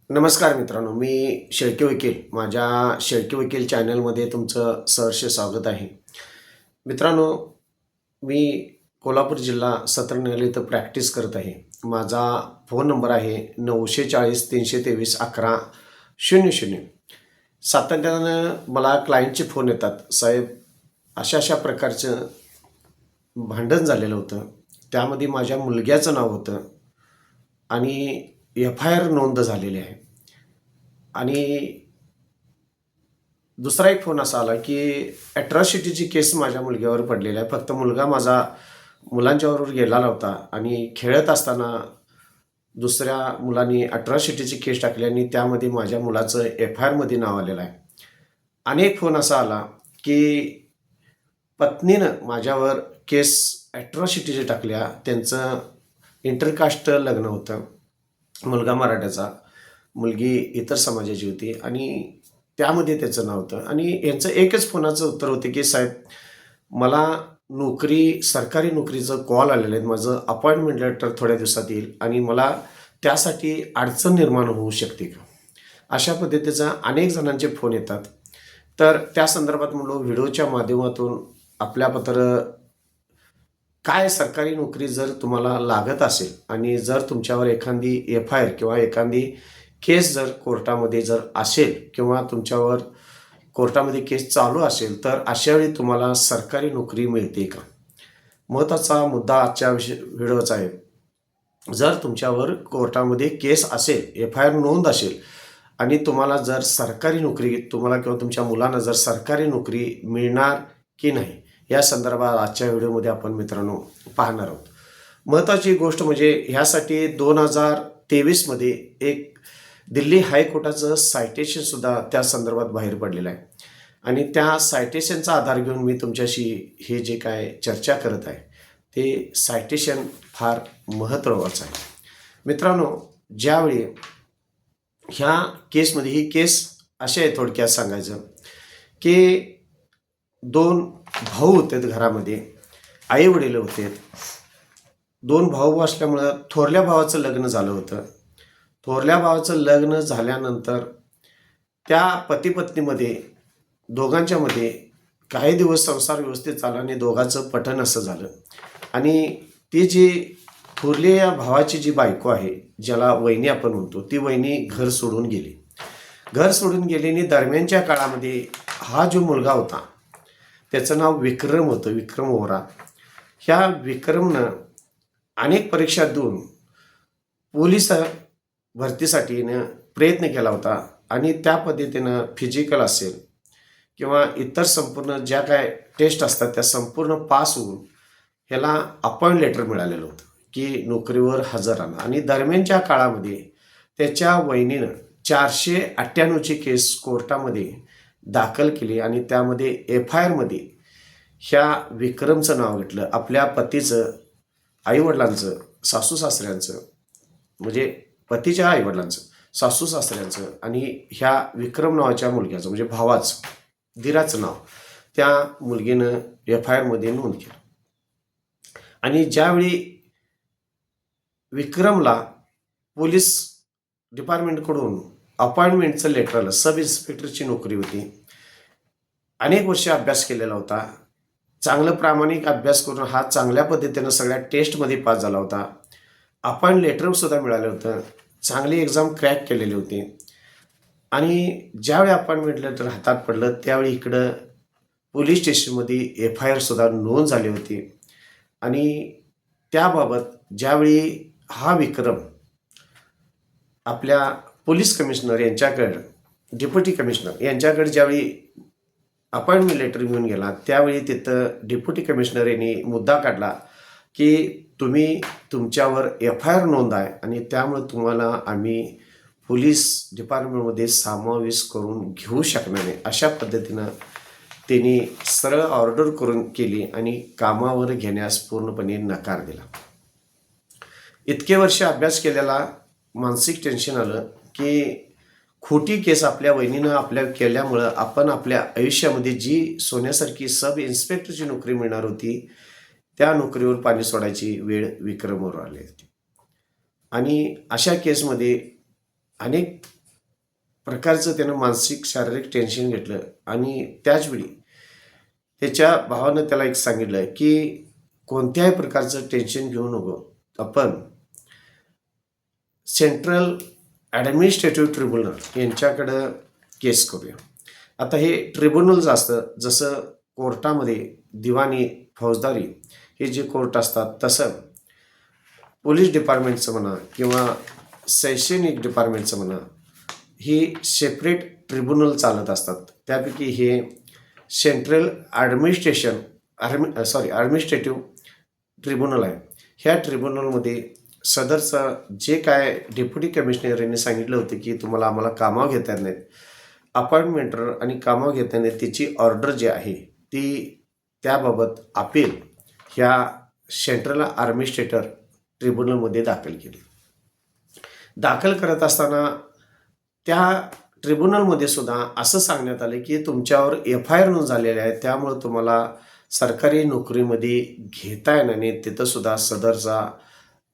नमस्कार मित्रांनो, मी शेळके वकील. माझ्या शेळके वकील चॅनलमध्ये तुमचं सहर्ष स्वागत आहे. मित्रांनो, मी कोल्हापूर जिल्हा सत्र न्यायालय इथं प्रॅक्टिस करत आहे. माझा फोन नंबर आहे 940 323 1100. सातत्यानं मला क्लायंटचे फोन येतात, साहेब अशा प्रकारचं भांडण झालेलं होतं. त्यामध्ये माझ्या मुलग्याचं नाव होतं आणि एफ-आय-आर नोंद झालेली आहे. आणि दुसरा एक फोन असा आला की ॲट्रॉसिटीची केस माझ्या मुलग्यावर पडलेली आहे. फक्त मुलगा माझा मुलांच्याबरोबर गेलेला होता आणि खेळत असताना दुसऱ्या मुलांनी ॲट्रॉसिटीची केस टाकली आणि त्यामध्ये माझ्या मुलाचं एफ-आय-आरमध्ये नाव आलेलं आहे. अनेक फोन असा आला की पत्नीनं माझ्यावर केस ॲट्रॉसिटीची टाकल्या. त्यांचं इंटरकास्ट लग्न होतं. मुलगा मराठ्याचा, मुलगी इतर समाजाची होती आणि त्यामध्ये त्याचं नाव होतं. आणि यांचं एकच फोनाचं उत्तर होते की साहेब, मला सरकारी नोकरीचं कॉल आलेलं आहे. माझं अपॉइंटमेंट लेटर थोड्या दिवसात येईल आणि मला त्यासाठी अडचण निर्माण होऊ शकते का? अशा पद्धतीचा अनेक जणांचे फोन येतात. तर त्या संदर्भात म्हणलो व्हिडिओच्या माध्यमातून आपल्यापत्र काय सरकारी नोकरी जर तुम्हाला लागत असेल आणि जर तुमच्यावर एखादी एफ-आय-आर किंवा एखादी केस जर कोर्टामध्ये जर असेल किंवा तुमच्यावर कोर्टामध्ये केस चालू असेल, तर अशावेळी तुम्हाला सरकारी नोकरी मिळते का? महत्त्वाचा मुद्दा आजच्या व्हिडिओचा आहे. जर तुमच्यावर कोर्टामध्ये केस असेल, एफ-आय-आर नोंद असेल आणि तुम्हाला जर सरकारी नोकरी, तुम्हाला किंवा तुमच्या मुलांना जर सरकारी नोकरी मिळणार की नाही, या संदर्भात आजच्या व्हिडिओमध्ये आपण मित्रांनो पाहणार आहोत. महत्त्वाची गोष्ट म्हणजे ह्यासाठी 2023मध्ये एक दिल्ली हायकोर्टाचं सायटेशनसुद्धा त्या संदर्भात बाहेर पडलेलं आहे आणि त्या सायटेशनचा आधार घेऊन मी तुमच्याशी हे जे काय चर्चा करत आहे ते सायटेशन फार महत्त्वाचं आहे. मित्रांनो, ज्यावेळी ह्या केसमध्ये, ही केस अशी आहे थोडक्यात सांगायचं की 2 भाऊ होते घरामध्ये, आई वडील होते. 2 भाऊ असल्यामुळं थोरल्या भावाचं लग्न झालं होतं. थोरल्या भावाचं लग्न झाल्यानंतर त्या पती पत्नीमध्ये दोघांच्यामध्ये काही दिवस संसार व्यवस्थित चालला आणि दोघांचं पटन असं झालं आणि ती जी थोरल्या भावाची जी बायको आहे, ज्याला वहिनी आपण म्हणतो, ती वहिनी घर सोडून गेली. घर सोडून गेल्याने दरम्यानच्या काळामध्ये हा जो मुलगा होता त्याचं नाव विक्रम होतं, विक्रम ओरा. ह्या विक्रमनं अनेक परीक्षा देऊन पोलीस भरतीसाठी प्रयत्न केला होता आणि त्या पद्धतीनं फिजिकल असेल किंवा इतर संपूर्ण ज्या काय टेस्ट असतात त्या संपूर्ण पास होऊन ह्याला अपॉइंट लेटर मिळालेलं होतं की नोकरीवर हजर राहणं. आणि दरम्यानच्या काळामध्ये त्याच्या वहिनीनं 498ची केस कोर्टामध्ये दाखल केली आणि त्यामध्ये एफ-आय-आरमध्ये ह्या विक्रमचं नाव घेतलं. आपल्या पतीचं, आईवडिलांचं, सासू सासऱ्यांचं, म्हणजे पतीच्या आईवडिलांचं, सासू सासऱ्यांचं आणि ह्या विक्रम नावाच्या मुलग्याचं म्हणजे भावाचं, दिराचं नाव त्या मुलगीनं एफ-आय-आरमध्ये नोंद केलं. आणि ज्यावेळी विक्रमला पोलीस डिपार्टमेंटकडून अपॉइंटमेंटचं लेटर आलं, सब इन्स्पेक्टरची नोकरी होती. अनेक वर्ष अभ्यास केलेला होता. चांगलं प्रामाणिक अभ्यास करून हा चांगल्या पद्धतीनं सगळ्या टेस्टमध्ये पास झाला होता. अपॉइंट लेटरसुद्धा मिळालं होतं. चांगली एक्झाम क्रॅक केलेली होती. आणि ज्यावेळी अपॉइंटमेंट लेटर हातात पडलं त्यावेळी इकडं पोलीस स्टेशनमध्ये एफ-आय-आरसुद्धा नोंद झाली होती. आणि त्याबाबत ज्यावेळी हा विक्रम आपल्या पोलीस कमिशनर यांच्याकडं, डेप्युटी कमिशनर यांच्याकडे ज्यावेळी अपॉइंटमेंट लेटर घेऊन गेला त्यावेळी तिथं डेप्युटी कमिशनर यांनी मुद्दा काढला की तुमच्यावर एफ-आय-आर नोंद आहे आणि त्यामुळे तुम्हाला आम्ही पोलीस डिपार्टमेंटमध्ये समावेश करून घेऊ शकणार नाही. अशा पद्धतीनं त्यांनी सरळ ऑर्डर करून केली आणि कामावर घेण्यास पूर्णपणे नकार दिला. इतके वर्ष अभ्यास केलेला मानसिक टेन्शन आलं की खोटी केस आपल्या वहिनीनं आपल्या केल्यामुळं आपण आपल्या आयुष्यामध्ये जी सोन्यासारखी सब इन्स्पेक्टरची नोकरी मिळणार होती त्या नोकरीवर पाणी सोडायची वेळ विक्रमवर आली होती. आणि अशा केसमध्ये अनेक प्रकारचं त्यानं मानसिक शारीरिक टेन्शन घेतलं आणि त्याचवेळी त्याच्या भावानं त्याला एक सांगितलं की कोणत्याही प्रकारचं टेन्शन घेऊ नको, आपण सेंट्रल ॲडमिनिस्ट्रेटिव्ह ट्रिब्युनल यांच्याकडं केस करूया. आता हे ट्रिब्युनल असतं जसं कोर्टामध्ये दिवाणी फौजदारी हे जे कोर्ट असतात तसं पोलीस डिपार्टमेंटचं म्हणा किंवा शैक्षणिक डिपार्टमेंटचं म्हणा ही सेपरेट ट्रिब्युनल चालत असतात. त्यापैकी हे सेंट्रल ॲडमिनिस्ट्रेटिव्ह ट्रिब्युनल आहे. ह्या ट्रिब्युनलमध्ये सदरचं जे काय डेप्युटी कमिशनर यांनी सांगितलं होतं की तुम्हाला आम्हाला कामावर घेता येत नाहीत, अपॉइंटमेंटर आणि कामावर घेता येत त्याची ऑर्डर जी आहे ती त्याबाबत अपील ह्या सेंट्रल ॲडमिनिस्ट्रेटर ट्रिब्युनलमध्ये दाखल केली. दाखल करत असताना त्या ट्रिब्युनलमध्ये सुद्धा असं सांगण्यात आलं की तुमच्यावर FIR नोंद झालेले आहे, त्यामुळं तुम्हाला सरकारी नोकरीमध्ये घेता येणार नाही. तिथं सुद्धा सदरचा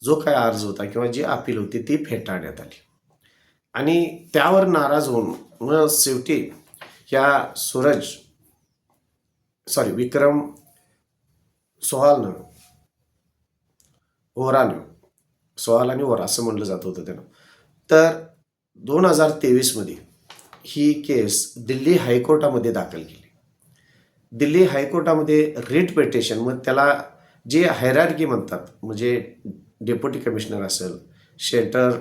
जो काय अर्ज होता किंवा जी अपील होती ती फेटाळण्यात आली आणि त्यावर नाराज होऊन मग शेवटी ह्या विक्रम सोहालनं सोहाल आणि ओरा असं म्हटलं जात होतं त्यानं. तर 2023मध्ये ही केस दिल्ली हायकोर्टामध्ये दाखल केली. दिल्ली हायकोर्टामध्ये रिट पिटिशन, मग त्याला जे हायरार्की म्हणतात, म्हणजे डेप्युटी कमिशनर असेल, सेंट्रल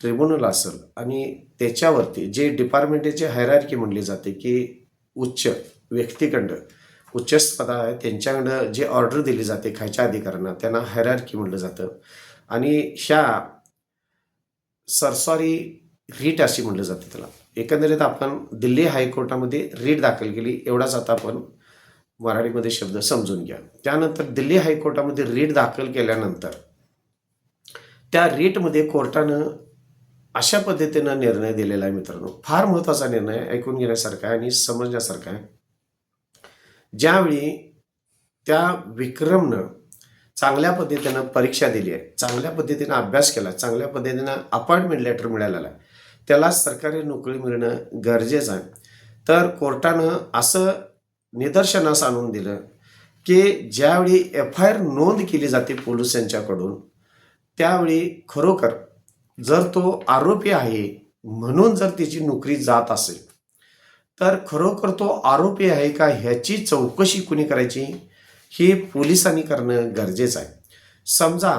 ट्रिब्युनल असेल आणि त्याच्यावरती जे डिपार्टमेंटची हायरार्की म्हणली जाते की उच्च व्यक्तीकडं उच्चपद आहे त्यांच्याकडं जे ऑर्डर दिली जाते खायच्या अधिकाऱ्यांना त्यांना हायरार्की म्हटलं जातं आणि ह्या सरसॉरी रीट अशी म्हटलं जाते त्याला. एकंदरीत आपण दिल्ली हायकोर्टामध्ये रीट दाखल केली एवढाच आता आपण मराठीमध्ये शब्द समजून घ्या. त्यानंतर दिल्ली हायकोर्टामध्ये रीट दाखल केल्यानंतर त्या रीटमध्ये कोर्टानं अशा पद्धतीनं निर्णय दिलेला आहे मित्रांनो. फार महत्त्वाचा निर्णय ऐकून घेण्यासारखा आहे आणि समजण्यासारखा आहे. ज्यावेळी त्या विक्रमनं चांगल्या पद्धतीनं परीक्षा दिली आहे, चांगल्या पद्धतीनं अभ्यास केला, चांगल्या पद्धतीनं अपॉइंटमेंट लेटर मिळालेलं आहे, त्याला सरकारी नोकरी मिळणं गरजेचं आहे. तर कोर्टानं असं निदर्शनास आणून दिलं की ज्यावेळी FIR नोंद केली जाते पोलीस यांच्याकडून त्यावेळी खरोखर जर तो आरोपी आहे म्हणून जर त्याची नोकरी जात असेल तर खरोखर तो आरोपी आहे का ह्याची चौकशी कुणी करायची हे पोलिसांनी करणं गरजेचं आहे. समजा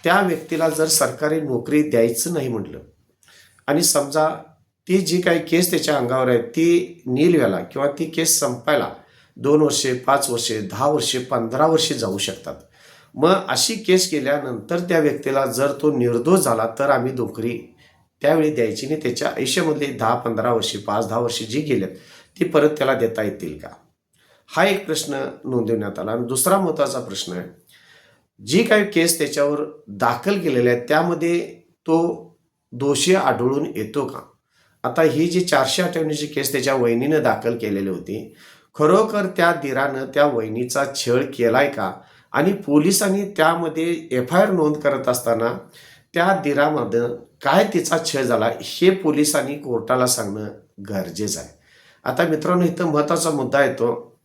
त्या व्यक्तीला जर सरकारी नोकरी द्यायचं नाही म्हटलं आणि समजा ती जी काही केस त्याच्या अंगावर आहे ती नील व्हायला किंवा ती केस संपायला 2 वर्षे, 5 वर्षे, 10 वर्षे, 15 वर्षे जाऊ शकतात. मग अशी केस केल्यानंतर त्या व्यक्तीला जर तो निर्दोष झाला तर आम्ही नोकरी त्यावेळी द्यायची नाही. त्याच्या आयुष्यामधले 10-15 वर्षे, 5-10 वर्षे जी गेलेत ती परत त्याला देता येतील का, हा एक प्रश्न नोंदवण्यात आला. आणि दुसरा महत्त्वाचा प्रश्न आहे, जी काही केस त्याच्यावर दाखल केलेल्या आहेत त्यामध्ये तो दोषी आढळून येतो का. आता ही जी 458ची केस त्याच्या वहिनीनं दाखल केलेली होती, खरोखर त्या दीरानं त्या वहिनीचा छळ केलाय का आणि पोलिसांनी त्यामध्ये FIR नोंद करत असताना त्या दीरामध्ये काय तिचा छळ झाला हे पोलिसांनी कोर्टाला सांगणं गरजेचं आहे. आता मित्रांनो इथं महत्त्वाचा मुद्दा येतो,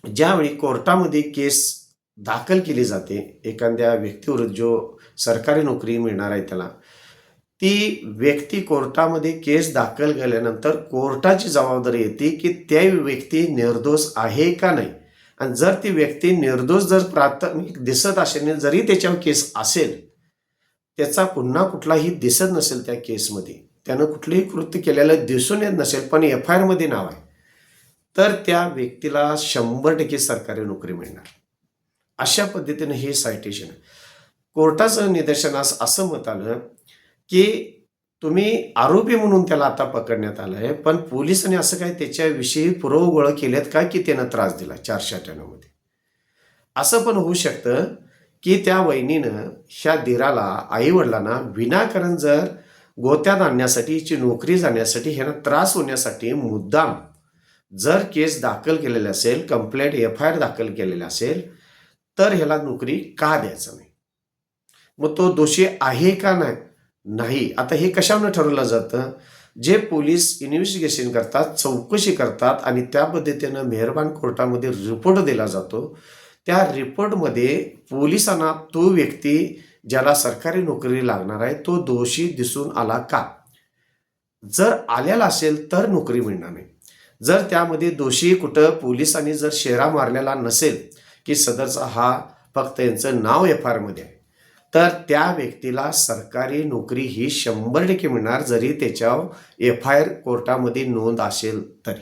ज्यावेळी कोर्टामध्ये केस दाखल केली जाते एखाद्या व्यक्तीवर जो सरकारी नोकरी मिळणार आहे त्याला, ती व्यक्ती कोर्टामध्ये केस दाखल केल्यानंतर कोर्टाची जबाबदारी येते की त्या व्यक्ती निर्दोष आहे का नाही. आणि जर ती व्यक्ती निर्दोष जर प्राथमिक दिसत असेल, जरी त्याच्यावर केस असेल, त्याचा पुन्हा कुठलाही दिसत नसेल त्या केसमध्ये, त्यानं कुठलेही कृत्य केलेलं दिसून येत नसेल पण FIR मध्ये नाव आहे, तर त्या व्यक्तीला 100% सरकारी नोकरी मिळणार. अशा पद्धतीनं हे सायटेशन आहे. कोर्टाचं निदर्शनास असं मत आलं की तुम्ही आरोपी म्हणून त्याला आता पकडण्यात आलं आहे, पण पोलिसांनी असं काय त्याच्याविषयी पुरावे गोळा केलेत का की त्यानं त्रास दिला 498मध्ये. असं पण होऊ शकतं की त्या वहिनीनं ह्या दीराला, आईवडिलांना विनाकारण जर गोत्यात आणण्यासाठी, हिची नोकरी जाण्यासाठी, ह्यांना त्रास होण्यासाठी मुद्दाम जर केस दाखल केलेले असेल, कंप्लेंट FIR दाखल केलेले असेल, तर ह्याला नोकरी का द्यायचं नाही. मग तो दोषी आहे का नाही. आता हे कशावरून ठरवलं जातं, जे पोलीस इन्व्हेस्टिगेशन करतात, चौकशी करतात आणि त्या पद्धतीनं मेहरबान कोर्टामध्ये रिपोर्ट दिला जातो. त्या रिपोर्टमध्ये पोलिसांना तो व्यक्ती ज्याला सरकारी नोकरी लागणार आहे तो दोषी दिसून आला का, जर आलेला असेल तर नोकरी मिळणार नाही. जर त्यामध्ये दोषी कुठं पोलिसांनी जर शेरा मारलेला नसेल की सदरचा हा फक्त यांचं नाव FIR मध्ये आहे, तर त्या व्यक्तीला सरकारी नोकरी ही 100% मिळणार, जरी त्याच्यावर FIR कोर्टामध्ये नोंद असेल तरी.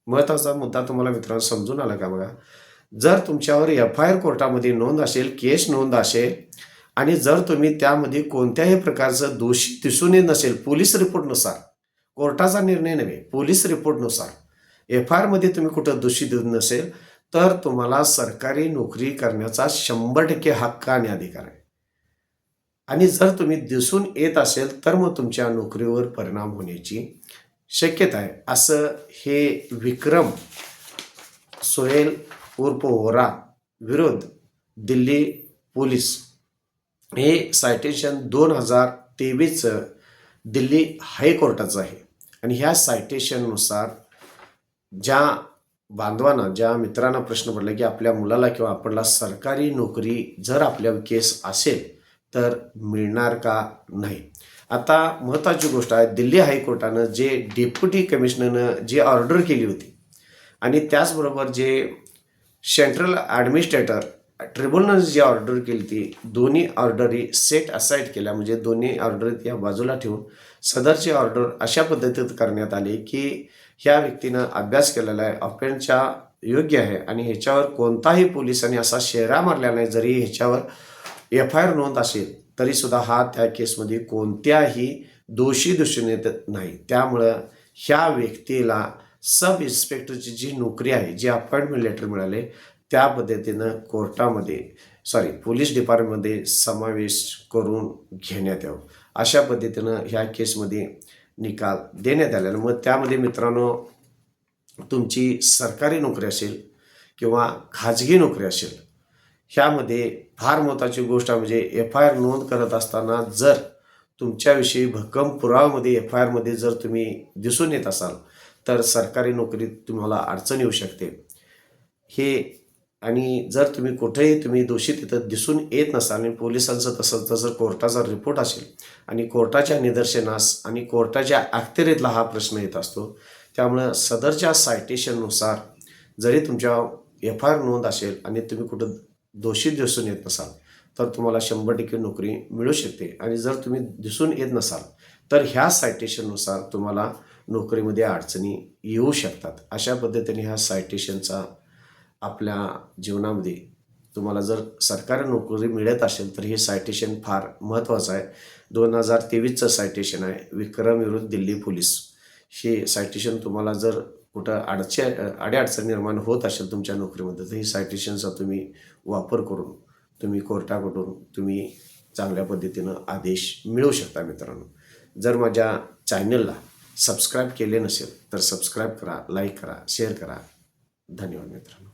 महत्त्वाचा मुद्दा तुम्हाला मित्रांनो समजून आला का बघा. जर तुमच्यावर FIR कोर्टामध्ये नोंद असेल, केस नोंद असेल आणि जर तुम्ही त्यामध्ये कोणत्याही प्रकारचं दोषी दिसून येत नसेल, पोलीस रिपोर्टनुसार, कोर्टाचा निर्णय नव्हे, पोलीस रिपोर्टनुसार FIR मध्ये तुम्ही कुठं दोषी दिसून नसेल, तर तुम्हाला सरकारी नोकरी करण्याचा 100% हक्क आणि अधिकार आहे. आणि जर तुम्ही दिसून येत असेल तर मग तुमच्या नोकरीवर परिणाम होण्याची शक्यता आहे. असं हे विक्रम सोहेल उर्फ वोरा विरुद्ध दिल्ली पोलीस हे सायटेशन 2023चं दिल्ली हायकोर्टाचं आहे. आणि ह्या सायटेशननुसार ज्या बांधवांना, ज्या मित्रांना प्रश्न पडला की आपल्या मुलाला किंवा आपल्याला सरकारी नोकरी जर आपल्यावर केस असेल तर मिळणार का नाही. आता महत्त्वाची गोष्ट आहे, दिल्ली हायकोर्टानं जे डेप्युटी कमिशनरनं जी ऑर्डर केली होती आणि त्याचबरोबर जे सेंट्रल ॲडमिनिस्ट्रेटर ट्रिब्युनलनं जी ऑर्डर केली ती दोन्ही ऑर्डरी सेट असाईड केल्या. म्हणजे दोन्ही ऑर्डर या बाजूला ठेवून सदरची ऑर्डर अशा पद्धतीत करण्यात आली की ह्या व्यक्तीनं अभ्यास केलेला आहे, ऑफेन्सच्या योग्य आहे आणि ह्याच्यावर कोणताही पोलिसांनी असा शेरा मारलेला नाही. जरी ह्याच्यावर FIR नोंद असेल तरीसुद्धा हा त्या केसमध्ये कोणत्याही दोषी दिसून येत नाही. त्यामुळं ह्या व्यक्तीला सब इन्स्पेक्टरची जी नोकरी आहे, जी अपॉइंटमेंट लेटर मिळाले, त्या पद्धतीनं कोर्टामध्ये पोलीस डिपार्टमेंटमध्ये समावेश करून घेण्यात यावं, अशा पद्धतीनं ह्या केसमध्ये निकाल देण्यात आलेला. मग त्यामध्ये मित्रांनो तुमची सरकारी नोकरी असेल किंवा खाजगी नोकरी असेल, ह्यामध्ये फार महत्त्वाची गोष्ट म्हणजे FIR नोंद करत असताना जर तुमच्याविषयी भक्कम पुराव्यामध्ये FIR मध्ये जर तुम्ही दिसून येत असाल तर सरकारी नोकरीत तुम्हाला अडचण येऊ शकते. हे आणि जर तुम्ही कुठेही तुम्ही दोषी तिथं दिसून येत नसाल आणि पोलिसांचं तसं कोर्टाचा रिपोर्ट असेल आणि कोर्टाच्या निदर्शनास आणि कोर्टाच्या अखत्यारीतला हा प्रश्न येत असतो. त्यामुळं सदरच्या सायटेशननुसार जरी तुमच्या FIR नोंद असेल आणि तुम्ही कुठं दोषी दिसून येत नसाल तर तुम्हाला 100% नोकरी मिळू शकते. आणि जर तुम्ही दिसून येत नसाल तर ह्या सायटेशननुसार तुम्हाला नोकरीमध्ये अडचणी येऊ शकतात. अशा पद्धतीने ह्या सायटेशनचा आपल्या जीवनामध्ये तुम्हाला जर सरकारी नोकरी मिळत असेल तर हे सायटेशन फार महत्त्वाचं आहे. 2023चं सायटेशन आहे, विक्रम विरुद्ध दिल्ली पोलीस. हे सायटेशन तुम्हाला जर कुठं अडचण निर्माण होत असेल तुमच्या नोकरीमध्ये तर ही सायटेशनचा तुम्ही वापर करून तुम्ही कोर्टाकडून तुम्ही चांगल्या पद्धतीनं आदेश मिळवू शकता. मित्रांनो, जर माझ्या चॅनलला सबस्क्राईब केले नसेल तर सबस्क्राईब करा, लाईक करा, शेअर करा. धन्यवाद मित्रांनो.